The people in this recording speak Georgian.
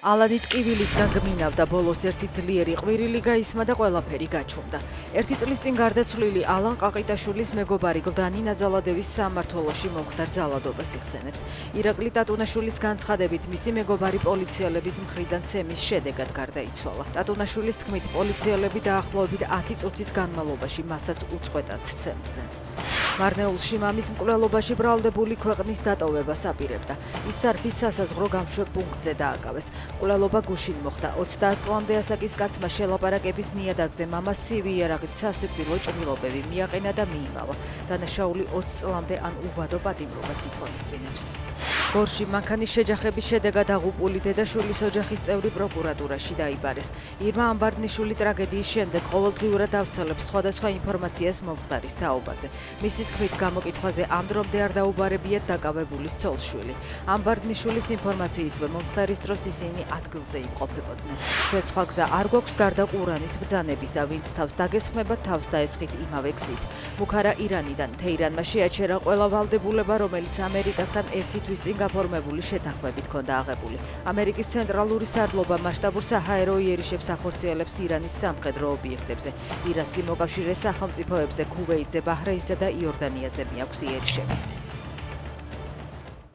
ალანი ტკივილისგან გმინავდა, ბოლოს ერთი ძლიერი ყვირილი გაისმა და ყველაფერი გაჩუმდა. ერთი წლის წინ გარდაცვლილი ალან ყაყიტაშვილის მეგობარი გლდანი ნაძალადევის სამმართველოში მომხდარ ძალადობას იხსენებს. ირაკლი ტატუნაშვილის განცხადებით, მისი მეგობარი პოლიციელების მხრიდან ცემის შედეგად გარდაიცვალა. ტატუნაშვილის თქმით, პოლიციელები დაახლოებით 10 წუთის განმავლობაში მასაც უწყვეტად სცემდნენ. მარნეულში მამის მკვლელობაში ბრალდებული ქვეყნის დატოვებას აპირებდა. ის სარფის სასაზღვრო გამშვებ პუნქტზე დააკავეს. მკვლელობა გუშინ მოხდა. 30 წლამდე ასაკის კაცმა შელაპარაკების ნიადაგზე მამას ცივი იარაღით სასიკვდილო ჭრილობები მიაყენა და მიიმალა. დანაშაული 20 წლამდე ან უვადო პატიმრობას ითვალისწინებს. გორში მანქანის შეჯახების შედეგად აღუპული დედაშვილის ოჯახის წევრი პროკურატურაში დაიბარეს. ირმა ამბარდნიშვილი ტრაგედიის შემდეგ ყოველდღიურად ავრცელებს სხვადასხვა ინფორმაციას მომხდარის თაობაზე. მისი თქმით, გამოკითხვაზე ამ დრომდე არ დაუბარებიათ დაკავებულის ცოლ-შვილი. ამბარდნიშვილის ინფორმაციითვე მომხდარის დროს ისინი ადგილზე იმყოფებოდნენ. ჩვენ სხვა გზა არ გვაქვს გარდა ყურანის ბრძანებისა, ვინც თავს დაგესხმება, თავს დაესხით იმავე გზით. მუქარა ირანიდან თეირანმა შეაჩერა ყველა ვალდებულება, რომელიც ამერიკასთან ერთი თვის წინ გაფორმებული შეთანხმებით ჰქონდა აღებული. ამერიკის ცენტრალური სარდლობა მასშტაბურ საჰაერო იერიშებს ახორციელებს ირანის სამხედრო ობიექტებზე. ირანს კი მოკავშირე სახელმწიფოებზე, ქუვეითზე, ბაჰრეინსა და იორდანიაზე მიაქვს იერიშები.